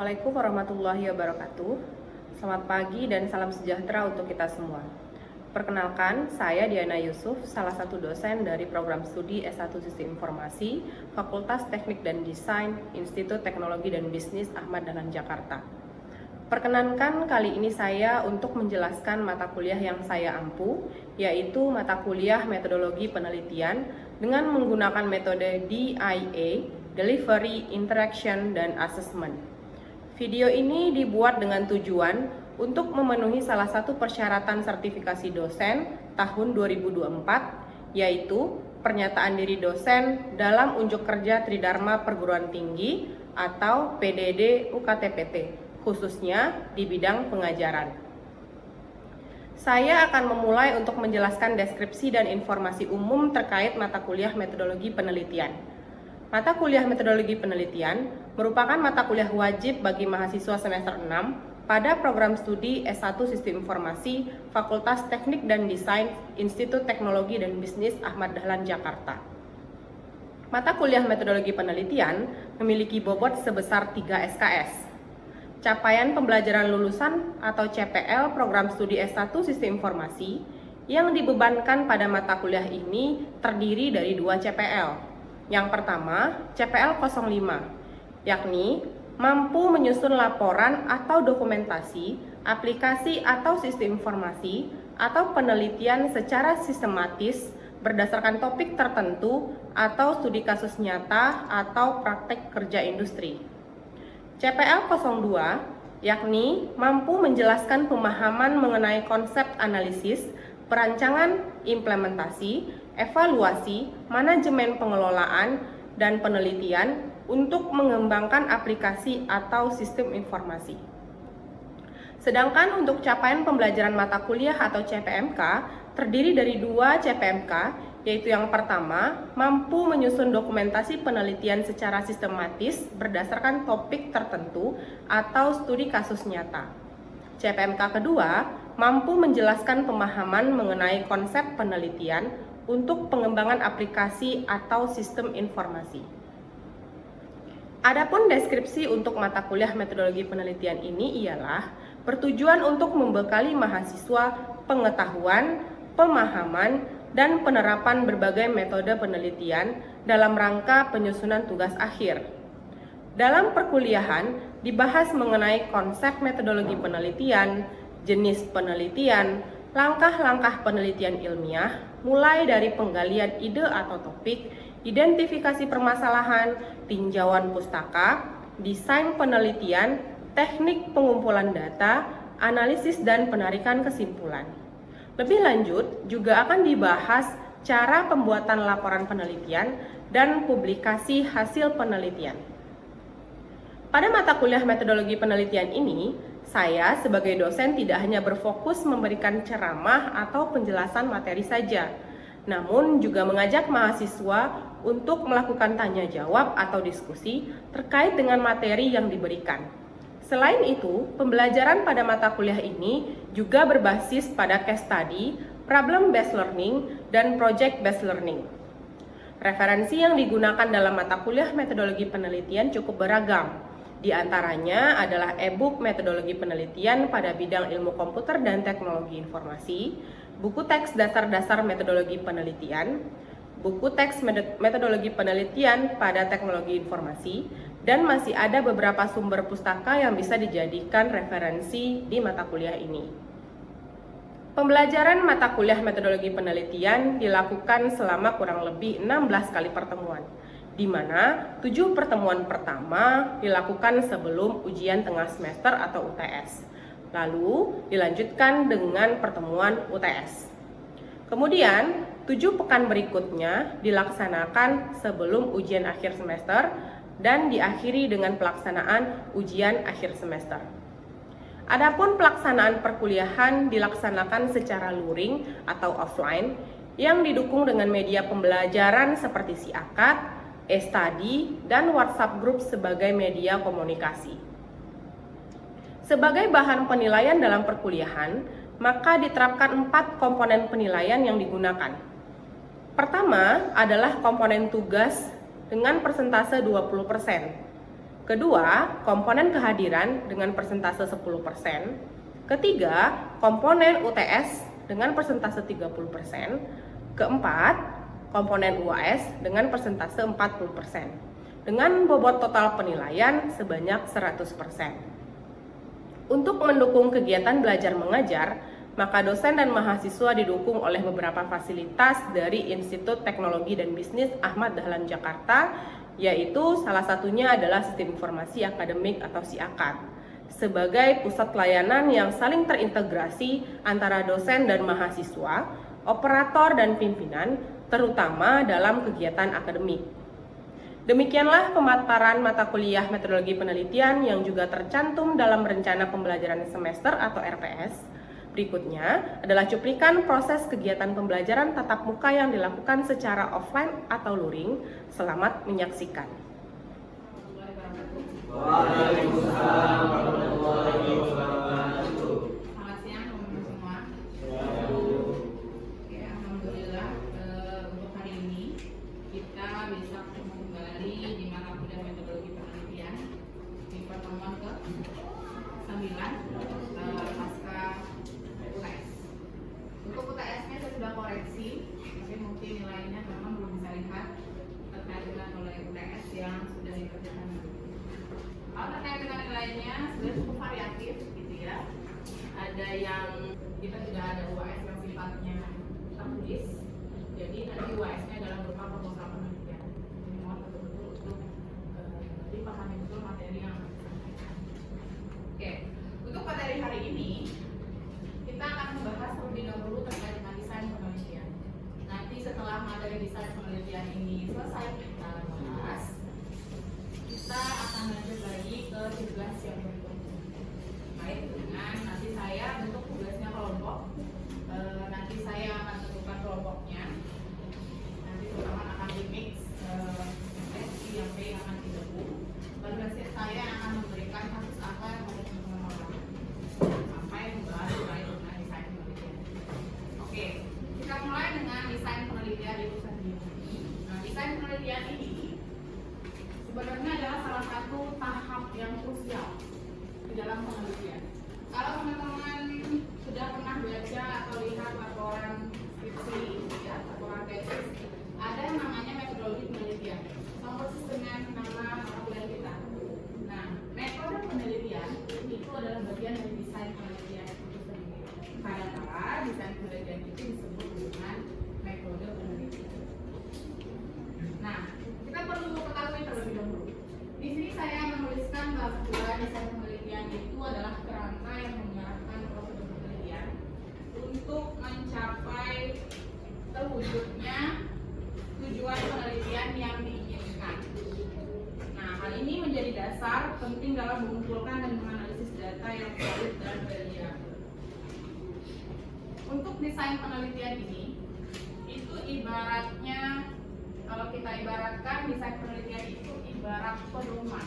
Assalamualaikum warahmatullahi wabarakatuh. Selamat pagi dan salam sejahtera untuk kita semua. Perkenalkan, saya Diana Yusuf, salah satu dosen dari program studi S1 Sistem Informasi, Fakultas Teknik dan Desain, Institut Teknologi dan Bisnis Ahmad Dahlan Jakarta. Perkenankan kali ini saya untuk menjelaskan mata kuliah yang saya ampu, yaitu mata kuliah Metodologi Penelitian dengan menggunakan metode DIA, Delivery, Interaction, dan Assessment. Video ini dibuat dengan tujuan untuk memenuhi salah satu persyaratan sertifikasi dosen tahun 2024, yaitu pernyataan diri dosen dalam unjuk kerja Tridharma Perguruan Tinggi atau PDD UKTPT, khususnya di bidang pengajaran. Saya akan memulai untuk menjelaskan deskripsi dan informasi umum terkait mata kuliah Metodologi Penelitian. Mata kuliah Metodologi Penelitian merupakan mata kuliah wajib bagi mahasiswa semester 6 pada program studi S1 Sistem Informasi Fakultas Teknik dan Desain Institut Teknologi dan Bisnis Ahmad Dahlan Jakarta. Mata kuliah Metodologi Penelitian memiliki bobot sebesar 3 SKS. Capaian pembelajaran lulusan atau CPL program studi S1 Sistem Informasi yang dibebankan pada mata kuliah ini terdiri dari 2 CPL. Yang pertama, CPL 05, yakni mampu menyusun laporan atau dokumentasi, aplikasi atau sistem informasi, atau penelitian secara sistematis berdasarkan topik tertentu atau studi kasus nyata atau praktek kerja industri. CPL 02, yakni mampu menjelaskan pemahaman mengenai konsep analisis, perancangan, implementasi, evaluasi, manajemen pengelolaan, dan penelitian untuk mengembangkan aplikasi atau sistem informasi. Sedangkan untuk capaian pembelajaran mata kuliah atau CPMK terdiri dari 2 CPMK, yaitu yang pertama, mampu menyusun dokumentasi penelitian secara sistematis berdasarkan topik tertentu atau studi kasus nyata. CPMK kedua, mampu menjelaskan pemahaman mengenai konsep penelitian untuk pengembangan aplikasi atau sistem informasi. Adapun deskripsi untuk mata kuliah Metodologi Penelitian ini ialah bertujuan untuk membekali mahasiswa pengetahuan, pemahaman, dan penerapan berbagai metode penelitian dalam rangka penyusunan tugas akhir. Dalam perkuliahan dibahas mengenai konsep metodologi penelitian, jenis penelitian, langkah-langkah penelitian ilmiah, mulai dari penggalian ide atau topik, identifikasi permasalahan, tinjauan pustaka, desain penelitian, teknik pengumpulan data, analisis dan penarikan kesimpulan. Lebih lanjut, juga akan dibahas cara pembuatan laporan penelitian dan publikasi hasil penelitian. Pada mata kuliah Metodologi Penelitian ini, saya sebagai dosen tidak hanya berfokus memberikan ceramah atau penjelasan materi saja, namun juga mengajak mahasiswa untuk melakukan tanya jawab atau diskusi terkait dengan materi yang diberikan. Selain itu, pembelajaran pada mata kuliah ini juga berbasis pada case study, problem based learning, dan project based learning. Referensi yang digunakan dalam mata kuliah Metodologi Penelitian cukup beragam. Di antaranya adalah e-book Metodologi Penelitian pada bidang ilmu komputer dan teknologi informasi, buku teks dasar-dasar metodologi penelitian, buku teks metodologi penelitian pada teknologi informasi, dan masih ada beberapa sumber pustaka yang bisa dijadikan referensi di mata kuliah ini. Pembelajaran mata kuliah Metodologi Penelitian dilakukan selama kurang lebih 16 kali pertemuan, di mana 7 pertemuan pertama dilakukan sebelum ujian tengah semester atau UTS. Lalu dilanjutkan dengan pertemuan UTS. Kemudian 7 pekan berikutnya dilaksanakan sebelum ujian akhir semester dan diakhiri dengan pelaksanaan ujian akhir semester. Adapun pelaksanaan perkuliahan dilaksanakan secara luring atau offline yang didukung dengan media pembelajaran seperti SIAKAT, e-study, dan WhatsApp Group sebagai media komunikasi. Sebagai bahan penilaian dalam perkuliahan, maka diterapkan 4 komponen penilaian yang digunakan. Pertama adalah komponen tugas dengan persentase 20%. Kedua, komponen kehadiran dengan persentase 10%. Ketiga, komponen UTS dengan persentase 30%. Keempat, komponen UAS dengan persentase 40%. Dengan bobot total penilaian sebanyak 100%. Untuk mendukung kegiatan belajar mengajar, maka dosen dan mahasiswa didukung oleh beberapa fasilitas dari Institut Teknologi dan Bisnis Ahmad Dahlan Jakarta, yaitu salah satunya adalah Sistem Informasi Akademik atau SIAKAD, sebagai pusat pelayanan yang saling terintegrasi antara dosen dan mahasiswa, operator dan pimpinan, terutama dalam kegiatan akademik. Demikianlah pemaparan mata kuliah metodologi penelitian yang juga tercantum dalam rencana pembelajaran semester atau RPS. Berikutnya adalah cuplikan proses kegiatan pembelajaran tatap muka yang dilakukan secara offline atau luring. Selamat menyaksikan. Waalaikumsalam warahmatullahi wabarakatuh. Selamat siang teman-teman semua. Oke, alhamdulillah untuk hari ini kita bisa ketemu kembali di mata kuliah metodologi penelitian di pertemuan ke-9 pasca UTS. Untuk UTS-nya saya sudah koreksi, tapi mungkin nilainya memang belum bisa lihat terkait dengan oleh UTS yang sudah dikerjakan. Kalau terkait dengan nilainya sudah cukup variatif gitu ya. Ada yang kita sudah ada UAS yang sifatnya tertulis, jadi nanti UAS-nya adalah berupa proposal penelitian. Jadi mohon betul-betul untuk dipahami betul materi yang akan disampaikan. Oke, untuk materi hari ini kita akan membahas terlebih dahulu terkait dengan desain penelitian. Nanti setelah materi desain penelitian ini selesai kita bahas, kita akan lanjut lagi ke tugas yang berikutnya. Baik, dengan nanti saya bentuk tugasnya kelompok. Nanti saya akan tentukan kelompoknya. Nanti teman-teman akan di mix yang B akan digabung. Lalu nanti saya akan memberikan kasus akar pada teman-teman sampai membahas mulai dengan desain penelitian. Oke, kita mulai dengan desain penelitian itu sendiri. Nah, desain penelitian ini sebenarnya adalah salah satu tahap yang krusial di dalam penelitian. Kalau teman-teman sudah pernah baca atau lihat laporan skripsi, ya, laporan tesis, ada yang namanya metodologi penelitian, sama persis dengan nama mata kuliah kita. Nah, metode penelitian itu adalah bagian dari desain penelitian itu sendiri. Kadang-kala desain penelitian itu disebut dengan metode penelitian. Nah, kita perlu ketahui terlebih dahulu. Di sini saya menuliskan bahwa desain penelitian itu adalah kerangka yang mengarahkan prosedur penelitian untuk mencapai terwujudnya tujuan penelitian yang diinginkan. Nah, hal ini menjadi dasar penting dalam mengumpulkan dan menganalisis data yang valid dan reliable. Untuk desain penelitian ini, itu ibaratnya, kalau kita ibaratkan desain penelitian itu ibarat pedoman.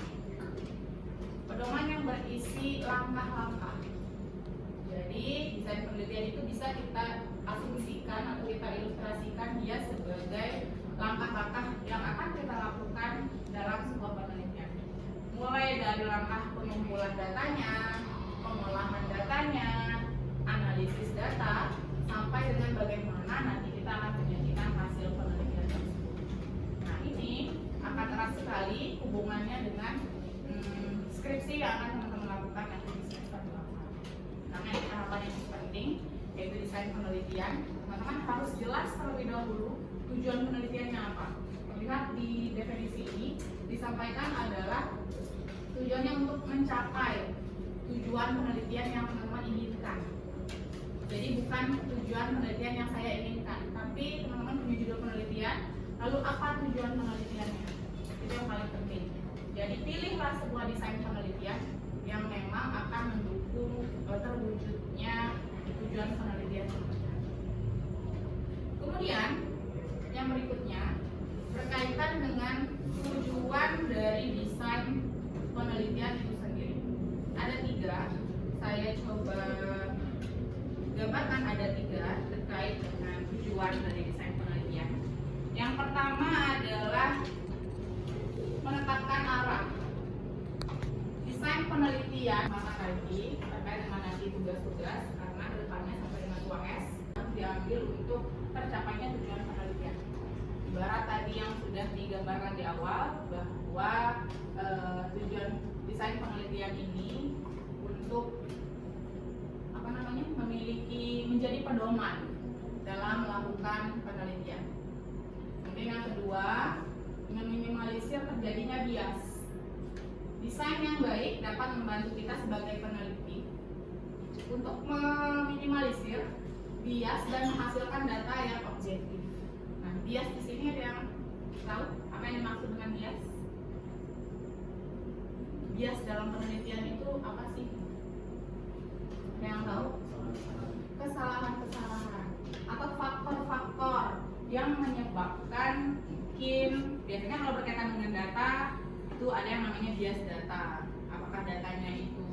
Pedoman yang berisi langkah-langkah. Jadi desain penelitian itu bisa kita asumsikan atau kita ilustrasikan dia sebagai langkah-langkah yang akan kita lakukan dalam sebuah penelitian. Mulai dari langkah pengumpulan datanya, pengolahan datanya, analisis data, sampai dengan bagaimana nanti kita akan menyajikan hasil penelitian tersebut. Nah, ini akan erat sekali hubungannya dengan skripsi yang akan teman-teman lakukan nanti di semester belakang. Karena ini tahapan yang cukup penting, yaitu desain penelitian. Teman-teman harus jelas terlebih dahulu tujuan penelitiannya apa. Terlihat di definisi ini disampaikan adalah tujuannya untuk mencapai tujuan penelitian yang teman-teman inginkan. Jadi bukan tujuan penelitian yang saya inginkan, tapi teman-teman punya judul penelitian, lalu apa tujuan penelitiannya? Itu yang paling penting. Jadi pilihlah sebuah desain penelitian yang memang akan mendukung terwujudnya tujuan penelitian. Kemudian yang berikutnya berkaitan dengan tujuan dari desain penelitian itu sendiri. Ada 3, saya coba gambarkan ada 3 terkait dengan tujuan dari desain penelitian. Yang pertama adalah menetapkan arah. desain penelitian mata kali terkait dengan nanti tugas-tugas karena depannya sampai dengan UAS yang diambil untuk tercapainya tujuan penelitian. Ibarat tadi yang sudah digambarkan di awal bahwa tujuan desain penelitian ini untuk menjadi pedoman dalam melakukan penelitian. Kemudian yang kedua, meminimalisir terjadinya bias. Desain yang baik dapat membantu kita sebagai peneliti untuk meminimalisir bias dan menghasilkan data yang objektif. Nah, bias di sini ada yang tahu apa yang dimaksud dengan bias? Bias dalam penelitian itu apa sih? Ada yang tahu? Kesalahan-kesalahan atau faktor-faktor yang menyebabkan mungkin biasanya kalau berkaitan dengan data itu ada yang namanya bias data. Apakah datanya itu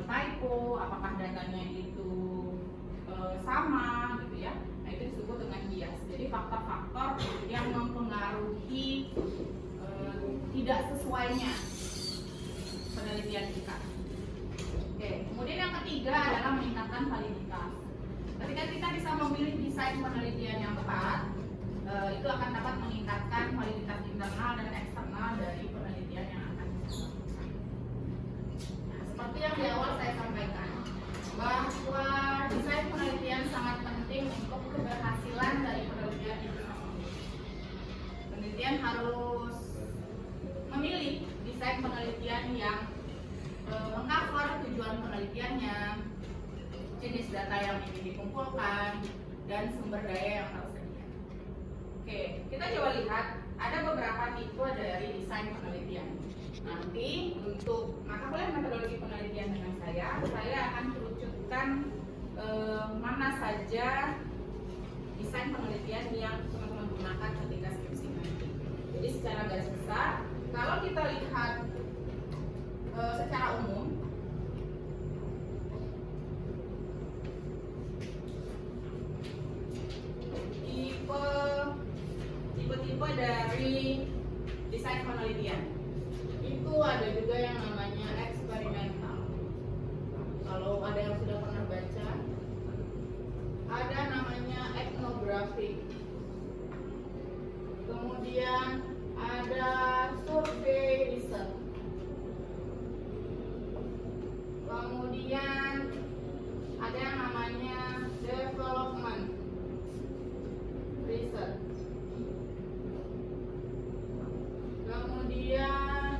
typo, apakah datanya itu sama gitu ya. Nah, itu disebut dengan bias. Jadi faktor-faktor yang mempengaruhi tidak sesuainya penelitian kita. Oke, kemudian yang ketiga adalah meningkatkan validitas. Ketika kita bisa memilih desain penelitian yang tepat, itu akan dapat meningkatkan validitas internal dan eksternal dari penelitian yang akan kita lakukan. Nah, seperti yang di awal saya sampaikan, bahwa desain penelitian sangat penting untuk keberhasilan dari penelitian itu. Penelitian harus memilih desain penelitian yang mengcover tujuan penelitiannya, jenis data yang ingin dikumpulkan, dan sumber daya yang tersedia. Oke, kita coba lihat ada beberapa tipe dari desain penelitian. Nanti untuk mata kuliah metodologi penelitian dengan saya akan kerucutkan mana saja desain penelitian yang teman-teman gunakan ketika skripsi nanti. Jadi secara garis besar, kalau kita lihat secara umum, tipe-tipe dari desain penelitian itu ada juga yang namanya eksperimental. Kalau ada yang sudah pernah baca, ada namanya etnografik, kemudian ada survei research, kemudian ada yang namanya development research, kemudian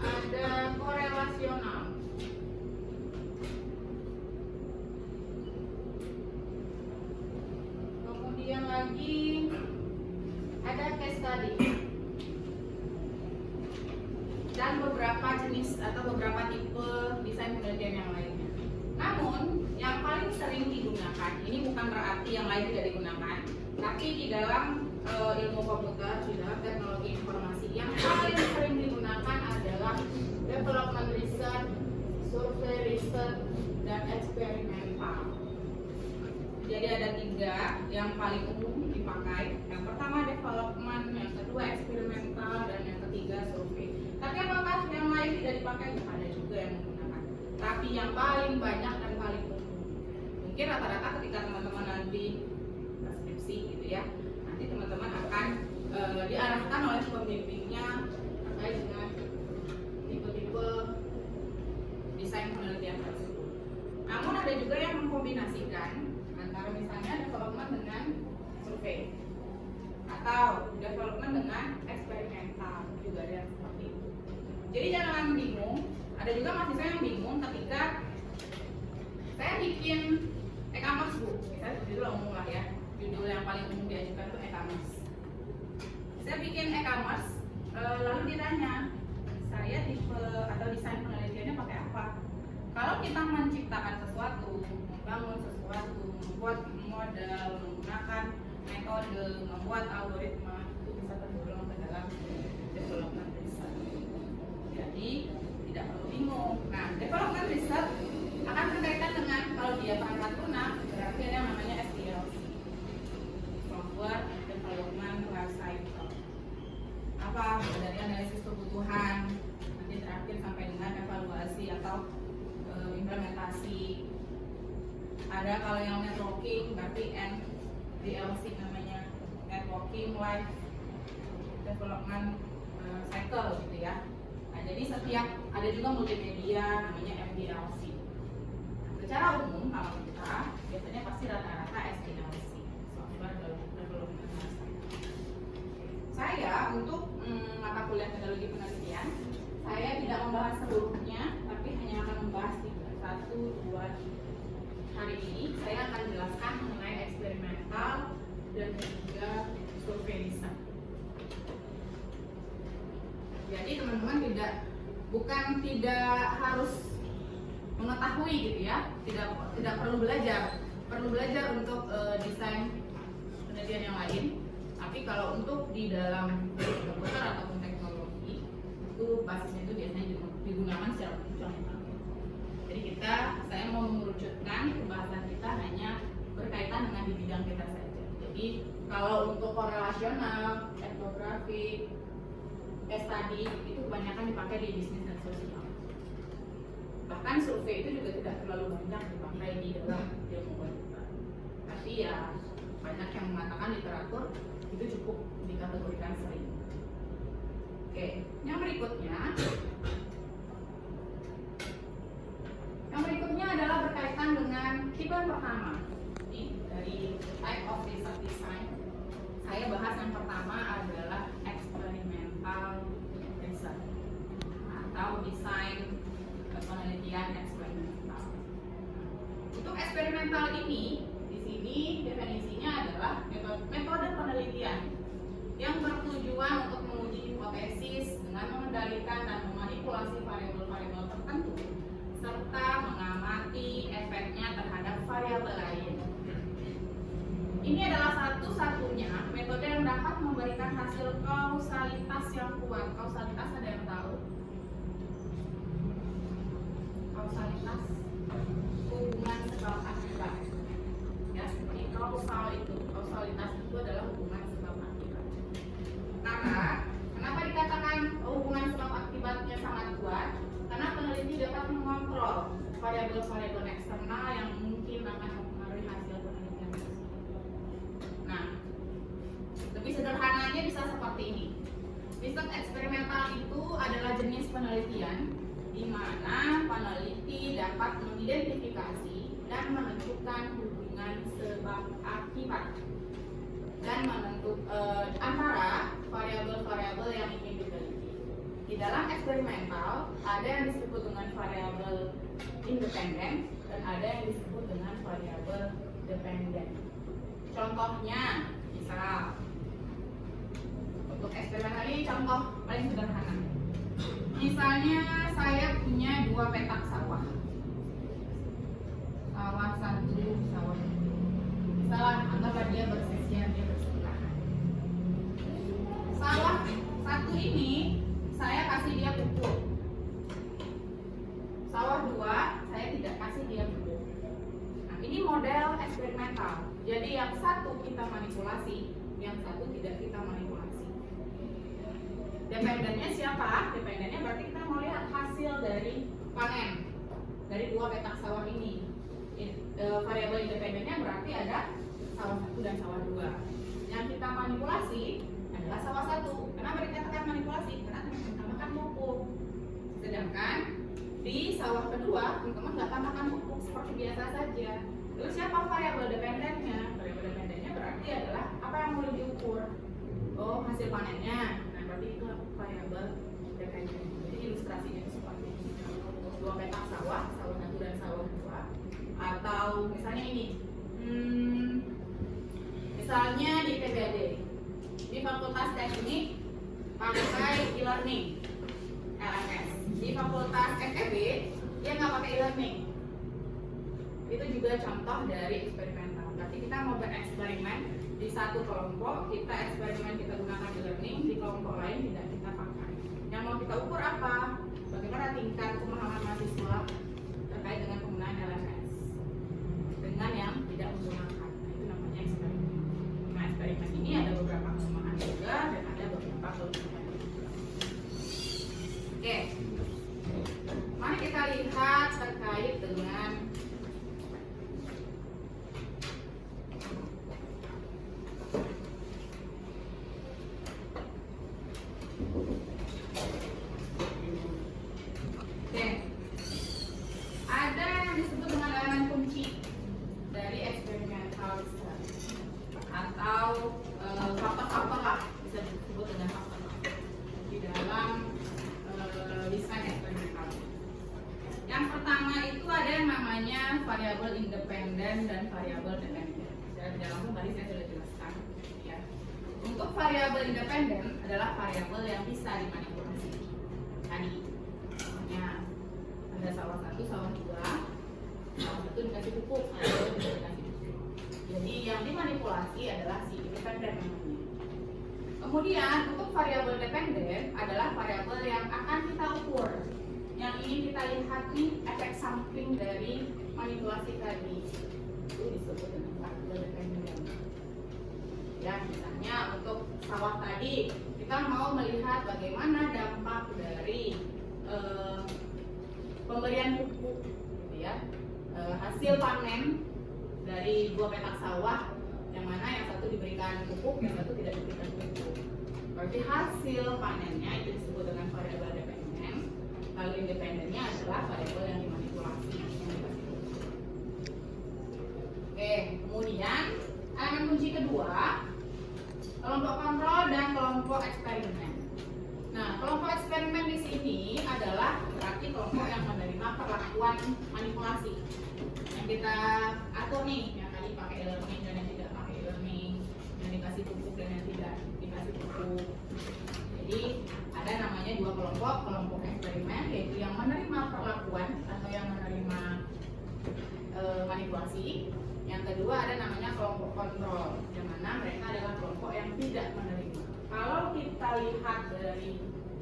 ada korelasional, kemudian lagi ada case study, dan beberapa jenis atau beberapa tipe desain penelitian yang lainnya. Namun yang paling sering digunakan, ini bukan berarti yang lain tidak digunakan, tapi di dalam ilmu komputer, di dalam teknologi informasi, yang paling sering digunakan adalah development research, survey research, dan eksperimental. Jadi ada tiga yang paling umum dipakai. Yang pertama development, yang kedua eksperimental, dan yang ketiga survei. Tapi apakah yang lain tidak dipakai? Ada juga yang menggunakan. Tapi yang paling banyak dan paling umum. Mungkin rata-rata ketika teman-teman nanti skripsi gitu ya, nanti teman-teman akan diarahkan oleh pembimbingnya terkait dengan tipe-tipe desain penelitian tersebut. Namun ada juga yang mengkombinasikan antara misalnya development dengan survei atau development dengan eksperimental, juga ada yang seperti itu. Jadi jangan bingung. Ada juga mahasiswa yang bingung ketika saya bikin e-commerce bu, misalnya judul umum lah ya, judul yang paling umum diajukan itu e-commerce. Saya bikin e-commerce, lalu ditanya saya tipe atau desain penelitiannya pakai apa? Kalau kita menciptakan sesuatu, membangun sesuatu, membuat model, menggunakan metode, membuat algoritma, itu bisa tergolong ke dalam development research. Jadi tidak perlu bingung. Nah, development research akan berkaitan dengan kalau dia perangkat lunak, berarti ada yang namanya SDLC, Software Development Life Cycle. Apa? Dari analisis kebutuhan, nanti terakhir sampai dengan implementasi. Ada kalau yang networking berarti NDLC namanya, networking life development cycle gitu ya. Nah, jadi setiap ada juga multimedia namanya MDLC. Secara umum kalau kita biasanya pasti rata-rata SDLC, software development cycle. Saya untuk mata kuliah metodologi penelitian, saya tidak membahas seluruhnya, tapi hanya akan membahas 1-2 hari ini. Saya akan jelaskan mengenai eksperimental dan juga survei desain. Jadi teman-teman bukan tidak harus mengetahui gitu ya, tidak perlu belajar untuk desain penelitian yang lain. Tapi kalau untuk di dalam komputer ataupun teknologi itu basisnya itu biasanya digunakan secara fungsional. Jadi saya mau mengerucutkan pembahasan kita hanya berkaitan dengan di bidang kita saja. Jadi kalau untuk korelasional, etnografi, case study itu kebanyakan dipakai di bisnis dan sosial. Bahkan survei itu juga tidak terlalu banyak dipakai di dalam ilmu komputer. Tapi ya banyak yang mengatakan literatur itu cukup dikategorikan sering. Oke, yang berikutnya adalah berkaitan dengan tipe pertama. Ini dari type of research design. Saya bahas yang pertama adalah experimental research atau desain penelitian eksperimental. Untuk eksperimental ini, di sini definisinya adalah metode penelitian yang bertujuan untuk menguji hipotesis dengan mengendalikan dan memanipulasi variabel-variabel tertentu serta mengamati efeknya terhadap variabel lain. Ini adalah satu-satunya metode yang dapat memberikan hasil kausalitas yang kuat. Kausalitas ada yang tahu? Kausalitas hubungan sebab akibat. Ya, seperti kausalitas itu adalah hubungan sebab akibat. Karena kenapa dikatakan hubungan sebab akibatnya sangat kuat? Karena peneliti dapat mengontrol variabel-variabel eksternal yang mungkin akan mempengaruhi hasil penelitian tersebut. Nah, lebih sederhananya bisa seperti ini. Riset eksperimental itu adalah jenis penelitian di mana peneliti dapat mengidentifikasi dan menentukan hubungan sebab akibat dan antara variabel-variabel yang ingin diteliti. Di dalam eksperimental ada yang disebut dengan variabel independen dan ada yang disebut dengan variabel dependen. Contohnya, misal untuk eksperimental ini contoh paling sederhana. Misalnya saya punya 2 petak sawah. Sawah 1, sawah 2. Misalnya anggaplah dia bersisian, dia bersebelahan. Sawah 1 ini saya kasih dia pupuk. Sawah 2 saya tidak kasih dia pupuk. Nah, ini model eksperimental. Jadi yang satu kita manipulasi, yang satu tidak kita manipulasi. Dependennya siapa? Dependennya berarti kita mau lihat hasil dari panen dari 2 petak sawah ini. Variabel independennya berarti ada sawah 1 dan sawah 2. Yang kita manipulasi adalah sawah 1. Kenapa dikatakan manipulasi? Karena teman-teman tambahkan pupuk. Sedangkan di sawah kedua teman-teman nggak tambahkan pupuk seperti biasa saja. Lalu siapa variabel dependennya? Variabel dependennya berarti adalah apa yang mau diukur? Oh, hasil panennya. Nah, berarti itu variabel dependen. Jadi ilustrasinya itu seperti ini. 2 petak sawah, sawah 1 dan sawah 2. Atau misalnya ini, misalnya di PBAD, di Fakultas Teknik pakai e-learning, LMS. Di Fakultas FEB dia nggak pakai e-learning. Itu juga contoh dari eksperimental. Berarti kita mau bereksperimen di satu kelompok, kita eksperimen kita gunakan e-learning, di kelompok lain tidak kita pakai. Yang mau kita ukur apa? Bagaimana tingkat pemahaman mahasiswa terkait dengan penggunaan LMS dengan yang tidak menggunakan. Nah, itu namanya eksperimen. Nah, eksperimen ini ada beberapa kelemahan juga dan ada beberapa kelebihan juga. Oke, mari kita lihat terkait dengan Yang pertama itu ada yang namanya variabel independen dan variabel dependen. Dan dalam tadi saya sudah jelaskan. Ya. Untuk variabel independen adalah variabel yang bisa dimanipulasi. Tadi, misalnya ada sawah 1, sawah 2, sawah 1 dikasih pupuk, sawah 2 dikasih pupuk. Jadi yang dimanipulasi adalah si independen namanya. Kemudian untuk variabel dependen adalah variabel yang akan kita ukur. Yang ini kita lihat nih efek samping dari manipulasi tadi. Itu disebut dengan variabel dependen. Ya, misalnya untuk sawah tadi kita mau melihat bagaimana dampak dari pemberian pupuk, gitu ya. Hasil panen dari 2 petak sawah, yang mana yang satu diberikan pupuk, yang satu tidak diberikan pupuk. Berarti hasil panennya itu disebut dengan variabel dependen. Lalu independennya adalah variabel yang dimanipulasi. Oke, kemudian elemen kunci kedua, kelompok kontrol dan kelompok eksperimen. Nah, kelompok eksperimen di sini adalah berarti kelompok yang menerima perlakuan manipulasi. Yang kita atur nih, yang tadi pakai e-learning dan yang tidak pakai e-learning, yang dikasih pupuk dan yang tidak dikasih pupuk. Jadi ada namanya 2 kelompok, kelompok eksperimen yaitu yang menerima perlakuan atau yang menerima manipulasi. Yang kedua ada namanya kelompok kontrol, yang mana mereka adalah kelompok yang tidak menerima. Kalau kita lihat dari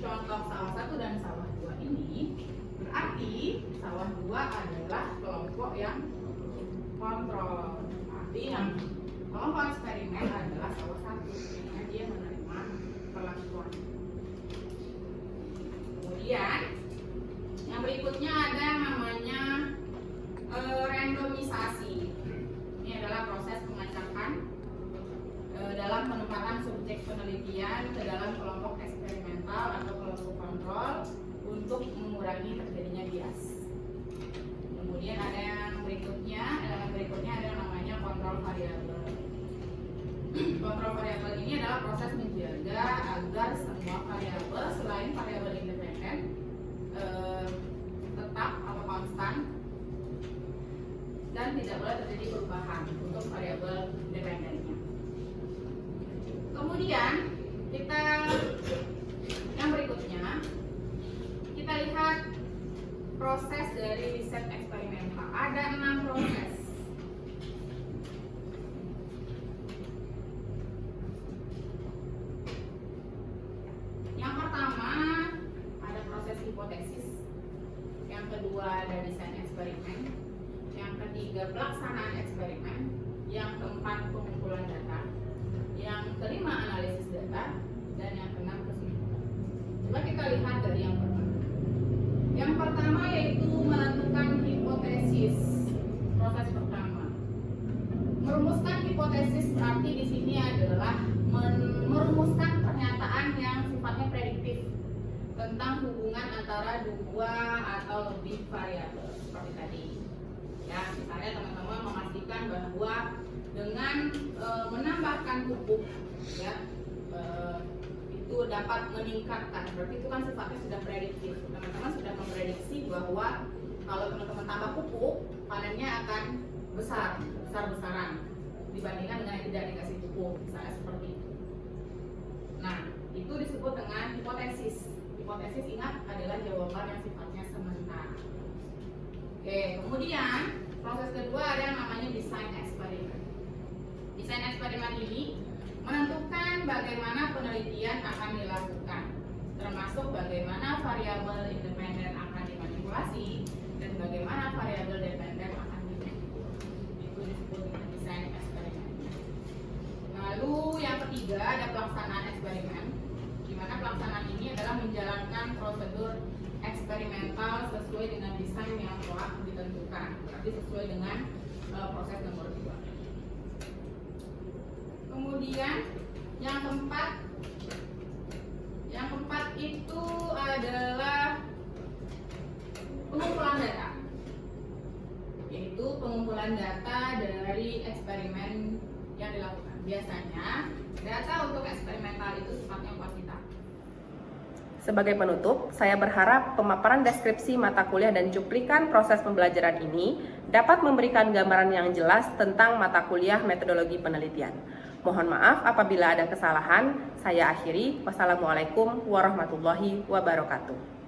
contoh sawah 1 dan sawah 2 ini, berarti sawah 2 adalah kelompok yang kontrol. Arti yang kelompok eksperimen adalah sawah 1, yang dia menerima perlakuan. Kemudian yang berikutnya ada yang namanya randomisasi. Ini adalah proses pengacakan dalam penempatan subjek penelitian ke dalam kelompok eksperimental atau kelompok kontrol untuk mengurangi terjadinya bias. Kemudian ada yang berikutnya, elemen berikutnya ada yang namanya kontrol variabel. Kontrol variabel ini adalah proses menjaga agar semua variabel selain variabel independen tetap atau konstan dan tidak boleh terjadi perubahan untuk variabel dependennya. Kemudian kita yang berikutnya kita lihat proses dari riset eksperimental. Ada 6 proses. Yang pertama ada proses hipotesis, yang kedua ada desain eksperimen, yang ketiga pelaksanaan eksperimen, yang keempat pengumpulan data, yang kelima analisis data, dan yang keenam kesimpulan. Coba kita lihat dari yang pertama. Yang pertama yaitu menentukan hipotesis. Proses pertama. Merumuskan hipotesis berarti di sini adalah merumuskan pernyataan yang sifatnya prediktif tentang hubungan antara 2 atau lebih variabel seperti tadi. Ya, misalnya teman-teman memastikan bahwa dengan menambahkan pupuk, ya, itu dapat meningkatkan. Berarti itu kan sifatnya sudah prediktif. Teman-teman sudah memprediksi bahwa kalau teman-teman tambah pupuk, panennya akan besar-besaran dibandingkan dengan yang tidak dikasih pupuk, misalnya seperti itu. Nah, itu disebut dengan hipotesis. Hipotesis, ingat, adalah jawaban yang sifatnya sementara. Oke, kemudian proses kedua ada yang namanya desain eksperimen. Desain eksperimen ini menentukan bagaimana penelitian akan dilakukan, termasuk bagaimana variabel independen akan dimanipulasi dan bagaimana variabel dependen akan dimanipulasi. Itu disebut dengan desain eksperimen. Lalu yang ketiga ada pelaksanaan eksperimen, di mana pelaksanaan ini adalah menjalankan prosedur eksperimental sesuai dengan desain yang telah ditentukan, berarti sesuai dengan proses nomor 2. Kemudian yang keempat itu adalah pengumpulan data, yaitu pengumpulan data dari eksperimen yang dilakukan. Biasanya data untuk eksperimental itu sifatnya kuantitatif. Sebagai penutup, saya berharap pemaparan deskripsi mata kuliah dan cuplikan proses pembelajaran ini dapat memberikan gambaran yang jelas tentang mata kuliah metodologi penelitian. Mohon maaf apabila ada kesalahan. Saya akhiri. Wassalamualaikum warahmatullahi wabarakatuh.